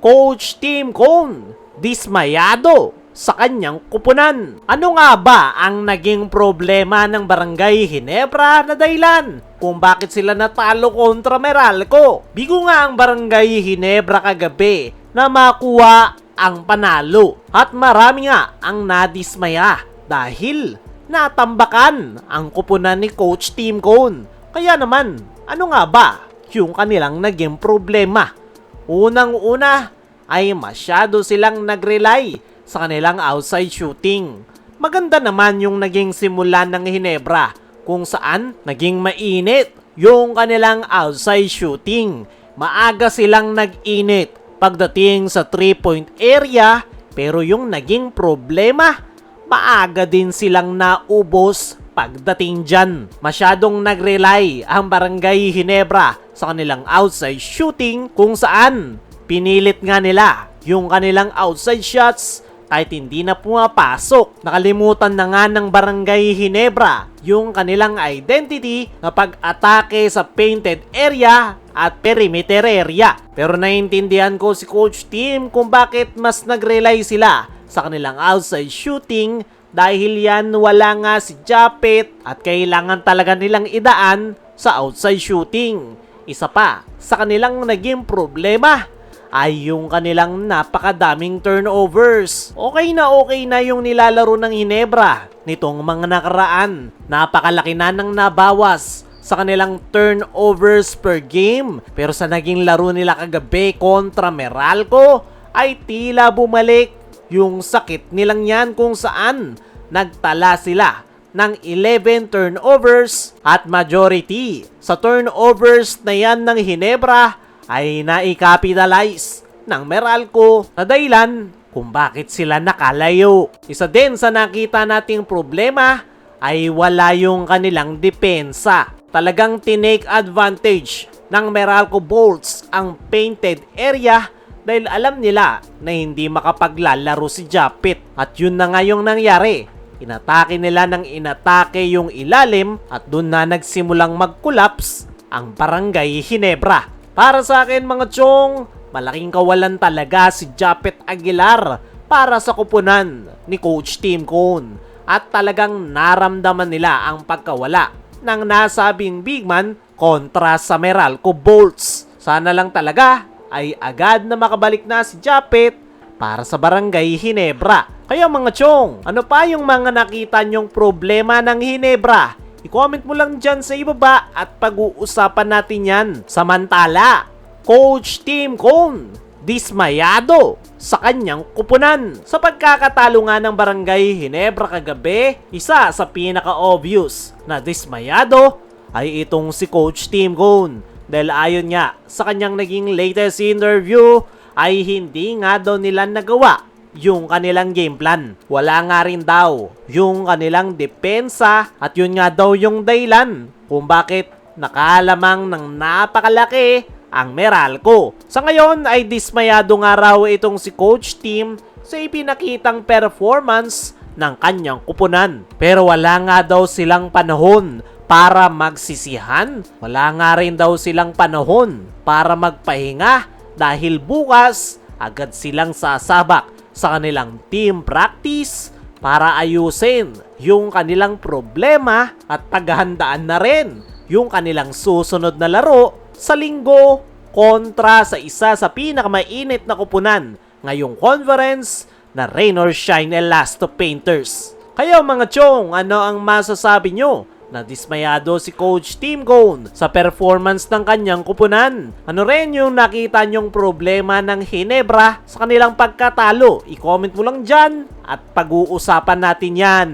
Coach Tim Cone, dismayado sa kanyang kupunan. Ano nga ba ang naging problema ng Barangay Ginebra na dahilan kung bakit sila natalo kontra Meralco? Bigo nga ang Barangay Ginebra kagabi na makuha ang panalo at marami nga ang nadismaya dahil natambakan ang kupunan ni Coach Tim Cone. Kaya naman, ano nga ba yung kanilang naging problema? Unang-una ay masyado silang nag-rely sa kanilang outside shooting. Maganda naman yung naging simulan ng Ginebra kung saan naging mainit yung kanilang outside shooting. Maaga silang nag-init pagdating sa 3-point area, pero yung naging problema, maaga din silang naubos pagdating dyan. Masyadong nag-rely ang Barangay Ginebra sa kanilang outside shooting kung saan pinilit nga nila yung kanilang outside shots kahit hindi na pumapasok. Nakalimutan na nga ng Barangay Ginebra yung kanilang identity na pag-atake sa painted area at perimeter area. Pero naiintindihan ko si Coach Tim kung bakit mas nag-rely sila sa kanilang outside shooting dahil yan wala nga si Japet at kailangan talaga nilang idaan sa outside shooting. Isa pa sa kanilang naging problema ay yung kanilang napakadaming turnovers. Okay na yung nilalaro ng Ginebra nitong mga nakaraan. Napakalaki na ng nabawas sa kanilang turnovers per game. Pero sa naging laro nila kagabi kontra Meralco ay tila bumalik yung sakit nilang yan kung saan nagtala sila ng 11 turnovers at majority sa turnovers na yan ng Ginebra ay naikapitalize ng Meralco na dahilan kung bakit sila nakalayo. Isa din sa nakita nating problema ay wala yung kanilang depensa. Talagang tinake advantage ng Meralco Bolts ang painted area dahil alam nila na hindi makapaglalaro si Japet. At yun na nga yung nangyari. Inatake nila ng inatake yung ilalim at dun na nagsimulang mag-collapse ang Barangay Ginebra. Para sa akin mga chong, malaking kawalan talaga si Japet Aguilar para sa kupunan ni Coach Tim Cone. At talagang naramdaman nila ang pagkawala ng nasabing big man kontra sa Meralco Bolts. Sana lang talaga ay agad na makabalik na si Japet para sa Barangay Ginebra. Kaya mga chong, ano pa yung mga nakita nyong problema ng Ginebra? I-comment mo lang dyan sa ibaba at pag-uusapan natin yan. Samantala, Coach Tim Cone, dismayado sa kanyang kupunan. Sa pagkakatalo nga ng Barangay Ginebra kagabi, isa sa pinaka-obvious na dismayado ay itong si Coach Tim Cone. Dahil ayon nga sa kanyang naging latest interview ay hindi nga daw nila nagawa yung kanilang game plan. Wala nga rin daw yung kanilang depensa at yun nga daw yung dahilan kung bakit nakalamang ng napakalaki ang Meralco. Sa ngayon ay dismayado nga raw itong si Coach Tim sa ipinakitang performance ng kanyang kupunan. Pero wala nga daw silang panahon para magsisihan. Wala nga rin daw silang panahon para magpahinga dahil bukas agad silang sasabak sa kanilang team practice para ayusin yung kanilang problema at paghahandaan na rin yung kanilang susunod na laro sa linggo kontra sa isa sa pinakamainit na kupunan ngayong conference na Rain or Shine Elasto Painters. Kaya mga chong, ano ang masasabi nyo? Nadismayado si Coach Tim Cone sa performance ng kanyang kupunan. Ano rin yung nakita nyong problema ng Ginebra sa kanilang pagkatalo? I-comment mo lang dyan at pag-uusapan natin yan.